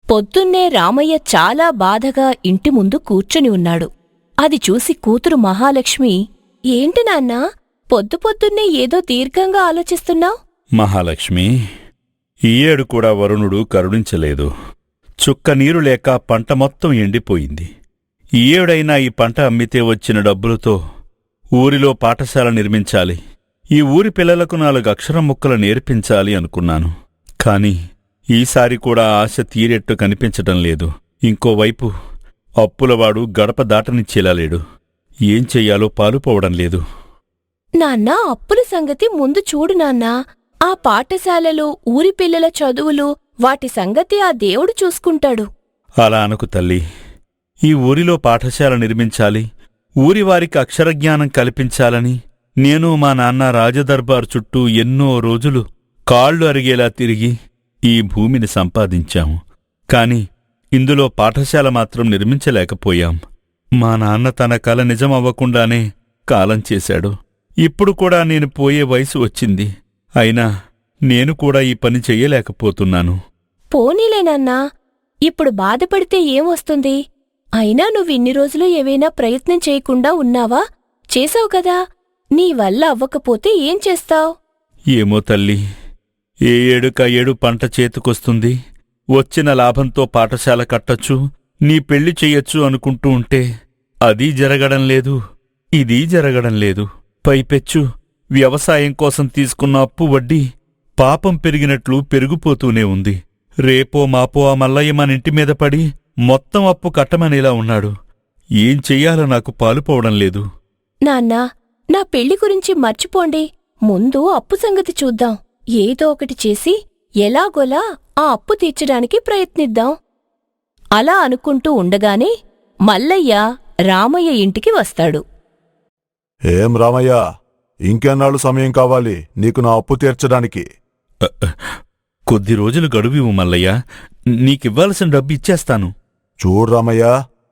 పొద్దున్నే రామయ్య చాలా బాధగా ఇంటి ముందు కూర్చొని ఉన్నాడు. అది చూసి కూతురు మహాలక్ష్మి, ఏంటి నాన్నా, పొద్దున్నే ఏదో దీర్ఘంగా ఆలోచిస్తున్నావ్? మహాలక్ష్మి, ఈ ఏడు కూడా వరుణుడు కరుణించలేదు. చుక్క నీరు లేక పంట మొత్తం ఎండిపోయింది. ఈ ఏడైనా ఈ పంట అమ్మితే వచ్చిన డబ్బులతో ఊరిలో పాఠశాల నిర్మించాలి, ఈ ఊరి పిల్లలకు 4 అక్షరం ముక్కలు నేర్పించాలి అనుకున్నాను. కాని ఈసారి కూడా ఆశ తీరెట్టు కనిపించటం లేదు. ఇంకోవైపు అప్పులవాడు గడప దాటనిచ్చేలా లేడు. ఏం చెయ్యాలో పాలుపోవడం లేదు. నాన్నా, అప్పుల సంగతి ముందు చూడు నాన్నా. ఆ పాఠశాలలు, ఊరి పిల్లల చదువులు, వాటి సంగతి ఆ దేవుడు చూసుకుంటాడు. అలా అనకు తల్లి. ఈ ఊరిలో పాఠశాల నిర్మించాలి, ఊరివారికి అక్షరజ్ఞానం కల్పించాలని నేను మా నాన్న రాజదర్బార్ చుట్టూ ఎన్నో రోజులు కాళ్లు అరిగేలా తిరిగి ఈ భూమిని సంపాదించాము. కాని ఇందులో పాఠశాల మాత్రం నిర్మించలేకపోయాం. మా నాన్న తన కల నిజమవ్వకుండానే కాలం చేశాడు. ఇప్పుడు కూడా నేను పోయే వయసు వచ్చింది. అయినా నేను కూడా ఈ పని చెయ్యలేకపోతున్నాను. పోనీలేనన్నా, ఇప్పుడు బాధపడితే ఏమొస్తుంది? అయినా నువ్విన్ని రోజులు ఏవైనా ప్రయత్నం చేయకుండా ఉన్నావా? చేసావు కదా. నీ వల్ల అవ్వకపోతే ఏం చేస్తావ్? ఏమో తల్లి, ఏ ఏడుక ఏడు పంట చేతికొస్తుంది, వచ్చిన లాభంతో పాఠశాల కట్టొచ్చు, నీ పెళ్లి చెయ్యొచ్చు అనుకుంటూ ఉంటే అదీ జరగడం లేదు, ఇదీ జరగడం లేదు. పైపెచ్చు వ్యవసాయం కోసం తీసుకున్న అప్పు వడ్డీ పాపం పెరిగినట్లు పెరిగిపోతూనే ఉంది. రేపో మాపో ఆ మల్లయ్య మనింటి మీద పడి మొత్తం అప్పు కట్టమనేలా ఉన్నాడు. ఏం చెయ్యాలో నాకు పాలుపోవడం లేదు. నాన్నా, నా పెళ్లి గురించి మర్చిపోండి. ముందు అప్పు సంగతి చూద్దాం. ఏదో ఒకటి చేసి ఎలాగోలా ఆ అప్పు తీర్చడానికి ప్రయత్నిద్దాం. అలా అనుకుంటూ ఉండగానే మల్లయ్య రామయ్య ఇంటికి వస్తాడు. ఏం రామయ్య, ఇంకెన్నాళ్ళు సమయం కావాలి నీకు నా అప్పు తీర్చడానికి? కొద్ది రోజులు గడువివు మల్లయ్య, నీకివ్వాల్సిన డబ్బు ఇచ్చేస్తాను. చూడు రామయ్య,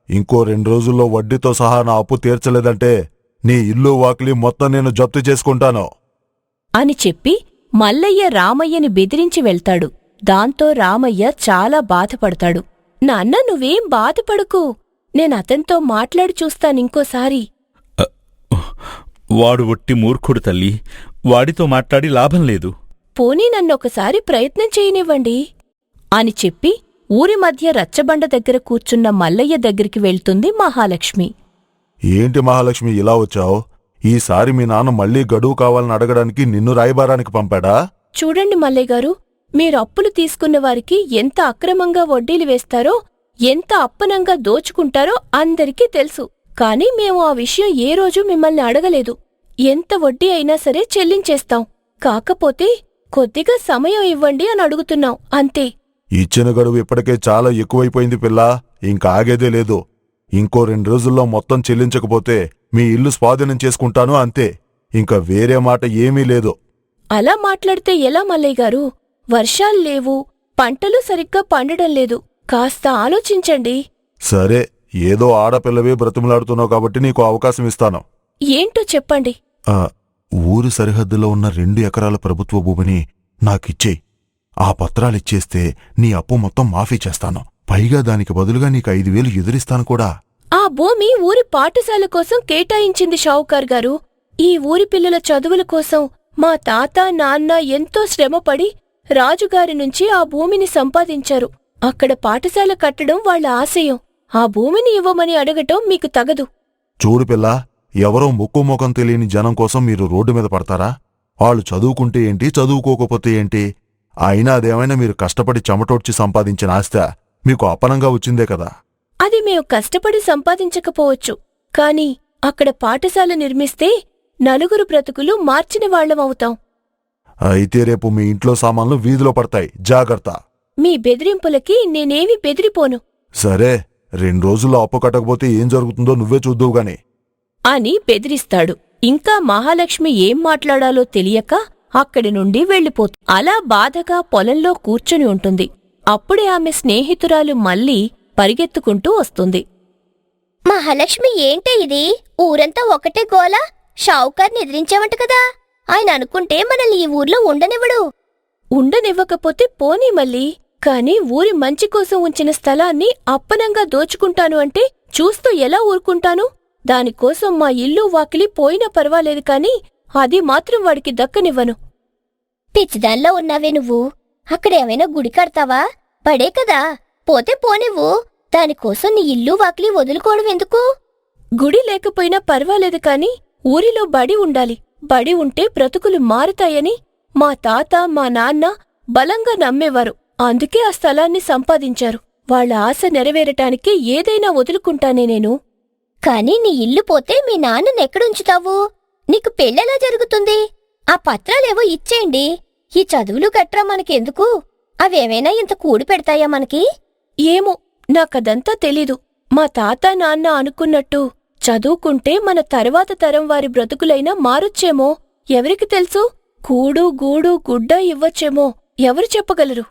ఇంకో 2 రోజుల్లో వడ్డీతో సహా నా అప్పు తీర్చలేదంటే నీ ఇల్లు వాకిలి మొత్తం నేను జప్తు చేసుకుంటాను అని చెప్పి మల్లయ్య రామయ్యని బెదిరించి వెళ్తాడు. దాంతో రామయ్య చాలా బాధపడతాడు. నాన్న, నువ్వేం బాధపడకు, నేనతనితో మాట్లాడి చూస్తానింకోసారి. వాడు ఒట్టి మూర్ఖుడు తల్లి, వాడితో మాట్లాడి లాభం లేదు. పోనీ నన్నొకసారి ప్రయత్నం చేయనివ్వండి అని చెప్పి ఊరి మధ్య రచ్చబండ దగ్గర కూర్చున్న మల్లయ్య దగ్గరికి వెళ్తుంది మహాలక్ష్మి. ఏంటి మహాలక్ష్మి ఇలా వచ్చావు? ఈసారి మీ నాన్న మళ్లీ గడువు కావాలని అడగడానికి నిన్ను రాయబారానికి పంపాడా? చూడండి మల్లయ్య గారు, మీరు అప్పులు తీసుకున్న వారికి ఎంత అక్రమంగా వడ్డీలు వేస్తారో, ఎంత అప్పనంగా దోచుకుంటారో అందరికీ తెలుసు. కాని మేము ఆ విషయం ఏ రోజూ మిమ్మల్ని అడగలేదు. ఎంత వడ్డీ అయినా సరే చెల్లించేస్తాం. కాకపోతే కొద్దిగా సమయం ఇవ్వండి అని అడుగుతున్నాం, అంతే. ఇచ్చిన గడువు ఇప్పటికే చాలా ఎక్కువైపోయింది పిల్లా, ఇంకా ఆగేదే లేదు. ఇంకో 2 రోజుల్లో మొత్తం చెల్లించకపోతే మీ ఇల్లు స్వాధీనం చేసుకుంటాను, అంతే. ఇంకా వేరే మాట ఏమీ లేదు. అలా మాట్లాడితే ఎలా మల్లయ్య గారు? వర్షాలు లేవు, పంటలు సరిగ్గా పండడం లేదు. కాస్త ఆలోచించండి. సరే, ఏదో ఆడపిల్లవే బ్రతిమలాడుతున్నావు కాబట్టి నీకు అవకాశం ఇస్తాను. ఏంటో చెప్పండి. ఊరి సరిహద్దులో ఉన్న 2 ఎకరాల ప్రభుత్వ భూమిని నాకిచ్చేయి. ఆ పత్రాలిచ్చేస్తే నీ అప్పు మొత్తం మాఫీ చేస్తాను. పైగా దానికి బదులుగా నీకు 5,000 ఎదురిస్తాను కూడా. ఆ భూమి ఊరి పాఠశాల కోసం కేటాయించింది షావుకార్ గారు. ఈ ఊరి పిల్లల చదువుల కోసం మా తాత, నాన్న ఎంతో శ్రమపడి రాజుగారి నుంచి ఆ భూమిని సంపాదించారు. అక్కడ పాఠశాల కట్టడం వాళ్ల ఆశయం. ఆ భూమిని ఇవ్వమని అడగటం మీకు తగదు. చూడు పిల్లా, ఎవరో ముక్కుమొఖం తెలియని జనం కోసం మీరు రోడ్డు మీద పడతారా? వాళ్ళు చదువుకుంటే ఏంటి, చదువుకోకపోతే ఏంటి? అయినా అదేమైనా మీరు కష్టపడి చెమటోడ్చి సంపాదించిన ఆస్త మీకు అపనంగా వచ్చిందే కదా. అది మేము కష్టపడి సంపాదించకపోవచ్చు, కాని అక్కడ పాఠశాల నిర్మిస్తే 4 బ్రతుకులు మార్చిన వాళ్లమవుతాం. అయితే రేపు మీ ఇంట్లో సామాన్లు వీధిలో పడతాయి, జాగ్రత్త. మీ బెదిరింపులకి నేనేమీ బెదిరిపోను. సరే, 2 రోజుల్లో అప్పు కట్టకపోతే ఏం జరుగుతుందో నువ్వే చూద్దువుగాని అని బెదిరిస్తాడు. ఇంకా మహాలక్ష్మి ఏం మాట్లాడాలో తెలియక అక్కడి నుండి వెళ్ళిపోతుంది. అలా బాధగా పొలంలో కూర్చుని ఉంటుంది. అప్పుడే ఆమె స్నేహితురాలు మళ్ళీ పరిగెత్తుకుంటూ వస్తుంది. మహాలక్ష్మి, ఏంటే ఇది? ఊరంతా ఒకటే గోల. షావుకార్ని ఎదిరించావంట కదా. ఆయన అనుకుంటే మనల్ని ఈ ఊర్లో ఉండనివ్వడు. ఉండనివ్వకపోతే పోనీ మళ్ళీ, కాని ఊరి మంచి కోసం ఉంచిన స్థలాన్ని అప్పనంగా దోచుకుంటాను అంటే చూస్తూ ఎలా ఊరుకుంటాను? దానికోసం మా ఇల్లు వాకిలి పోయినా పర్వాలేదు కాని అది మాత్రం వాడికి దక్కనివ్వను. పిచ్చిదాన్లో ఉన్నావే నువ్వు. అక్కడేమైనా గుడి కడతావా? పడే కదా, పోతే పోనివ్వు. దానికోసం నీ ఇల్లు వాకిలి వదులుకోవడం ఎందుకు? గుడి లేకపోయినా పర్వాలేదు కాని ఊరిలో బడి ఉండాలి. బడి ఉంటే బ్రతుకులు మారుతాయని మా తాత మా నాన్న బలంగా నమ్మేవారు. అందుకే ఆ స్థలాన్ని సంపాదించారు. వాళ్ళ ఆశ నెరవేరటానికి ఏదైనా వదులుకుంటానే నేను. కాని నీ ఇల్లు పోతే మీ నాన్ననెక్కడుంచుతావు? నీకు పెళ్ళెలా జరుగుతుంది? ఆ పత్రాలేవో ఇచ్చేయండి. ఈ చదువులు గట్రా మనకెందుకు? అవేమైనా ఇంత కూడి పెడతాయా మనకి? ఏమో, నాకదంతా తెలీదు. మా తాత నాన్న అనుకున్నట్టు చదువుకుంటే మన తర్వాత తరం వారి బ్రతుకులైనా మారొచ్చేమో. ఎవరికి తెలుసు? కూడు గూడు గుడ్డ ఇవ్వచ్చేమో. ఎవరు చెప్పగలరు?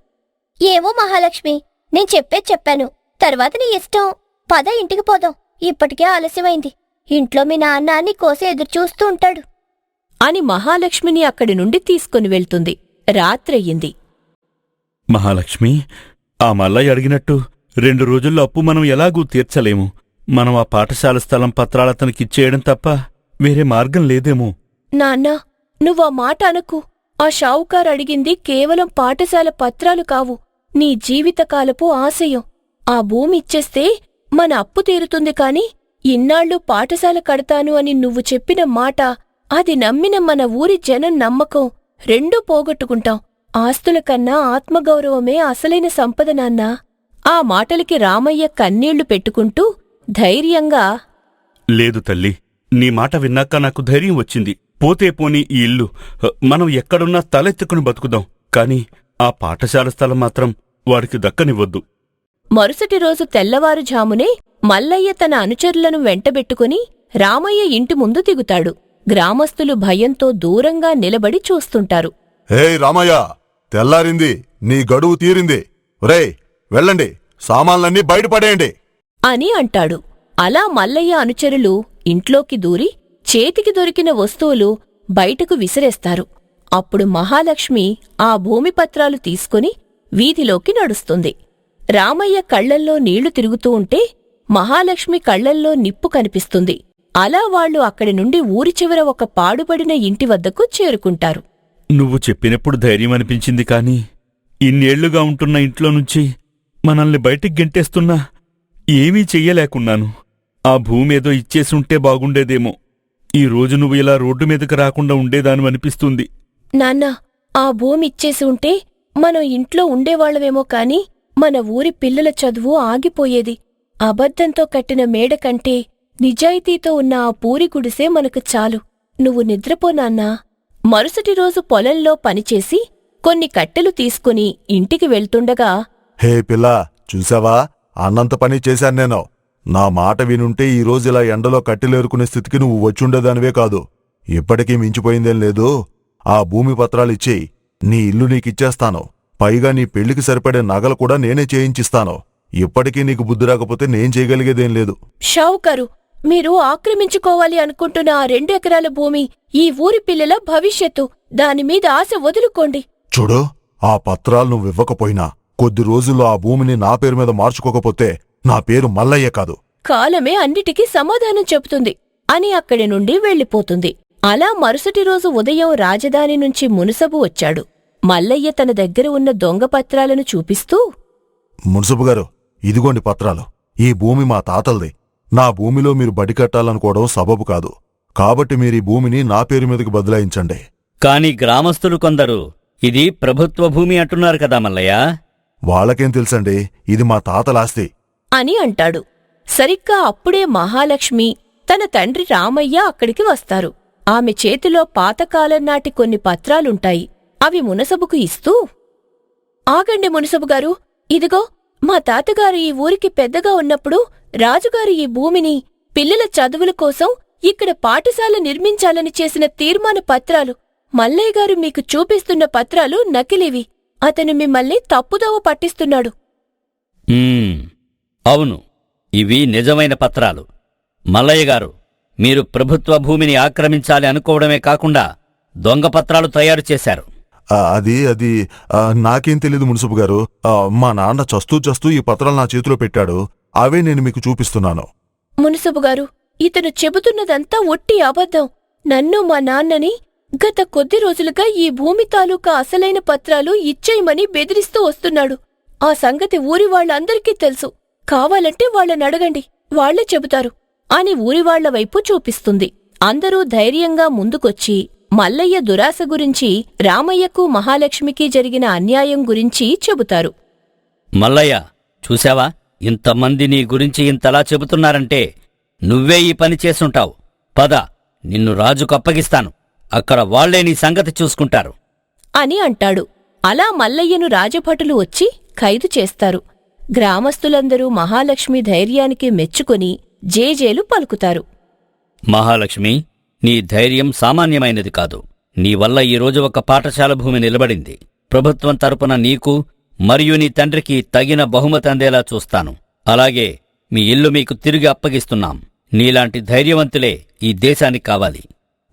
ఏమో మహాలక్ష్మి, నేను చెప్పాను. తర్వాత నీ ఇష్టం. పద, ఇంటికి పోదాం. ఇప్పటికే ఆలస్యమైంది. ఇంట్లో మీ నాన్న నీ కోసం ఎదురుచూస్తూ ఉంటాడు అని మహాలక్ష్మిని అక్కడి నుండి తీసుకుని వెళ్తుంది. రాత్రయ్యింది. మహాలక్ష్మి, ఆ మల్లయ్య అడిగినట్టు 2 రోజుల్లో అప్పు మనం ఎలాగూ తీర్చలేము. మనం ఆ పాఠశాల స్థలం పత్రాలతనికిచ్చేయడం తప్ప వేరే మార్గం లేదేమో. నాన్నా, నువ్వా మాట అనకు. ఆ షావుకారు అడిగింది కేవలం పాఠశాల పత్రాలు కావు, నీ జీవితకాలపు ఆశయం. ఆ భూమి ఇచ్చేస్తే మన అప్పు తీరుతుంది కాని ఇన్నాళ్ళు పాఠశాల కడతాను అని నువ్వు చెప్పిన మాట, అది నమ్మిన మన ఊరి జనం నమ్మకం రెండూ పోగొట్టుకుంటాం. ఆస్తుల కన్నా ఆత్మగౌరవమే అసలైన సంపద నాన్నా. ఆ మాటలకి రామయ్య కన్నీళ్లు పెట్టుకుంటూ ధైర్యంగా, లేదు తల్లి, నీ మాట విన్నాక నాకు ధైర్యం వచ్చింది. పోతే పోని ఈ ఇల్లు, మనం ఎక్కడున్నా తలెత్తుకుని బతుకుదాం. కాని ఆ పాఠశాల స్థలం మాత్రం వాడికి దక్కనివ్వద్దు. మరుసటి రోజు తెల్లవారుఝామునే మల్లయ్య తన అనుచరులను వెంటబెట్టుకుని రామయ్య ఇంటి ముందు దిగుతాడు. గ్రామస్తులు భయంతో దూరంగా నిలబడి చూస్తుంటారు. ఏయ్ రామయ్య, తెల్లారింది, నీ గడువు తీరింది. రేయ్ వెళ్ళండి, సామాన్లన్నీ బయటపడేయండి అని అంటాడు. అలా మల్లయ్య అనుచరులు ఇంట్లోకి దూరి చేతికి దొరికిన వస్తువులు బయటకు విసిరేస్తారు. అప్పుడు మహాలక్ష్మి ఆ భూమి పత్రాలు తీసుకుని వీధిలోకి నడుస్తుంది. రామయ్య కళ్లల్లో నీళ్లు తిరుగుతూ ఉంటే మహాలక్ష్మి కళ్లల్లో నిప్పు కనిపిస్తుంది. అలా వాళ్లు అక్కడి నుండి ఊరి చివర ఒక పాడుబడిన ఇంటి వద్దకు చేరుకుంటారు. నువ్వు చెప్పినప్పుడు ధైర్యం అనిపించింది కాని ఇన్నేళ్లుగా ఉంటున్న ఇంట్లో నుంచి మనల్ని బయటికి గెంటేస్తున్నా ఏమీ చెయ్యలేకున్నాను. ఆ భూమేదో ఇచ్చేసుంటే బాగుండేదేమో. ఈ రోజు నువ్వు ఇలా రోడ్డు మీదకి రాకుండా ఉండేదానివనిపిస్తుంది. నాన్నా, ఆ భూమి ఇచ్చేసి ఉంటే మనం ఇంట్లో ఉండేవాళ్లమేమో కాని మన ఊరి పిల్లల చదువు ఆగిపోయేది. అబద్ధంతో కట్టిన మేడ కంటే నిజాయితీతో ఉన్న ఆ పూరి గుడిసే మనకు చాలు. నువ్వు నిద్రపో నాన్నా. మరుసటి రోజు పొలంలో పనిచేసి కొన్ని కట్టెలు తీసుకుని ఇంటికి వెళ్తుండగా, హే పిల్లా, చూసావా, అన్నంత పని చేశాను నేను. నా మాట వినుంటే ఈరోజు ఇలా ఎండలో కట్టెలేరుకునే స్థితికి నువ్వు వచ్చుండేదానివే కాదు. ఇప్పటికీ మించిపోయిందేం లేదు. ఆ భూమి పత్రాలిచ్చేయి, నీ ఇల్లు నీకిచ్చేస్తాను. పైగా నీ పెళ్లికి సరిపడే నగలు కూడా నేనే చేయించిస్తాను. ఇప్పటికీ నీకు బుద్ధి రాకపోతే నేను చేయగలిగేదేం లేదు. షావుకారు, మీరు ఆక్రమించుకోవాలి అనుకుంటున్న ఆ 2 ఎకరాల భూమి ఈ ఊరి పిల్లల భవిష్యత్తు. దానిమీద ఆశ వదులుకోండి. చూడు, ఆ పత్రాలు నువ్వివ్వకపోయినా కొద్ది రోజుల్లో ఆ భూమిని నా పేరు మీద మార్చుకోకపోతే నా పేరు మల్లయ్య కాదు. కాలమే అన్నిటికీ సమాధానం చెబుతుంది అని అక్కడి నుండి వెళ్ళిపోతుంది. అలా మరుసటి రోజు ఉదయం రాజధాని నుంచి మునసబు వచ్చాడు. మల్లయ్య తన దగ్గర ఉన్న దొంగ పత్రాలను చూపిస్తూ, మున్సబు గారు, ఇదిగోండి పత్రాలు. ఈ భూమి మా తాతల్ది. నా భూమిలో మీరు బడి కట్టాలనుకోవడం సబబు కాదు. కాబట్టి మీరీ భూమిని నా పేరు మీదకి బదలాయించండి. కాని గ్రామస్తులు కొందరు ఇది ప్రభుత్వ భూమి అంటున్నారు కదా మల్లయ్య. వాళ్ళకేం తెలుసండి, ఇది మా తాతలాస్తి అని అంటాడు. సరిగ్గా అప్పుడే మహాలక్ష్మి తన తండ్రి రామయ్య అక్కడికి వస్తారు. ఆమె చేతిలో పాతకాలం నాటి కొన్ని పత్రాలుంటాయి. అవి మునసబుకు ఇస్తూ, ఆగండి మునసబుగారు, ఇదిగో మా తాతగారు ఈ ఊరికి పెద్దగా ఉన్నప్పుడు రాజుగారు ఈ భూమిని పిల్లల చదువుల కోసం ఇక్కడ పాఠశాల నిర్మించాలని చేసిన తీర్మాన పత్రాలు. మల్లయ్యగారు మీకు చూపిస్తున్న పత్రాలు నకిలీవి. అతను మిమ్మల్ని తప్పుదోవ పట్టిస్తున్నాడు. అవును, ఇవి నిజమైన పత్రాలు. మల్లయ్య గారు, మీరు ప్రభుత్వ భూమిని ఆక్రమించాలి అనుకోవడమే కాకుండా దొంగ పత్రాలు తయారు చేశారు. అది నాకేం తెలీదు మున్సిపు గారు. మా నాన్న చస్తూ ఈ పత్రాలు నా చేతిలో పెట్టాడు. అవే నేను మీకు చూపిస్తున్నాను. మున్సబు గారు, ఇతను చెబుతున్నదంతా ఒట్టి అబద్ధం. నన్ను మా నాన్నని గత కొద్ది రోజులుగా ఈ భూమి తాలూకా అసలైన పత్రాలు ఇచ్చేయమని బెదిరిస్తూ వస్తున్నాడు. ఆ సంగతి ఊరి వాళ్ళందరికీ తెలుసు. కావాలంటే వాళ్ళనడగండి, వాళ్లే చెబుతారు అని ఊరివాళ్ల వైపు చూపిస్తుంది. అందరూ ధైర్యంగా ముందుకొచ్చి మల్లయ్య దురాశ గురించి, రామయ్యకు మహాలక్ష్మికి జరిగిన అన్యాయం గురించి చెబుతారు. మల్లయ్య, చూశావా? ఇంతమంది నీ గురించి ఇంతలా చెబుతున్నారంటే నువ్వే ఈ పని చేసుంటావు. పద, నిన్ను రాజుకు అప్పగిస్తాను. అక్కడ వాళ్లే నీ సంగతి చూసుకుంటారు అని అంటాడు. అలా మల్లయ్యను రాజభటులు వచ్చి ఖైదు చేస్తారు. గ్రామస్తులందరూ మహాలక్ష్మి ధైర్యానికి మెచ్చుకొని జేజేలు పలుకుతారు. మహాలక్ష్మి, నీ ధైర్యం సామాన్యమైనది కాదు. నీవల్ల ఈరోజు ఒక పాఠశాల భూమి నిలబడింది. ప్రభుత్వం తరపున నీకు మరియు నీ తండ్రికి తగిన బహుమతి అందేలా చూస్తాను. అలాగే మీ ఇల్లు మీకు తిరిగి అప్పగిస్తున్నాం. నీలాంటి ధైర్యవంతులే ఈ దేశానికి కావాలి.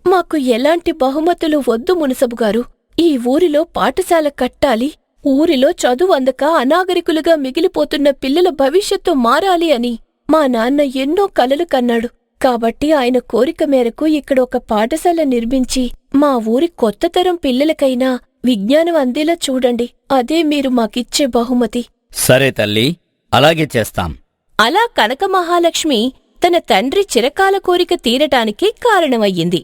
మాకు ఎలాంటి బహుమతులు వద్దు మునసబుగారు. ఈ ఊరిలో పాఠశాల కట్టాలి. ఊరిలో చదువు అందక అనాగరికులుగా మిగిలిపోతున్న పిల్లల భవిష్యత్తు మారాలి అని మా నాన్న ఎన్నో కలలు కన్నాడు. కాబట్టి ఆయన కోరిక మేరకు ఇక్కడ ఒక పాఠశాల నిర్మించి మా ఊరి కొత్త తరం పిల్లలకైనా విజ్ఞానం అందేలా చూడండి. అదే మీరు మాకిచ్చే బహుమతి. సరే తల్లి, అలాగే చేస్తాం. అలా కనకమహాలక్ష్మి తన తండ్రి చిరకాల కోరిక తీరటానికి కారణమయ్యింది.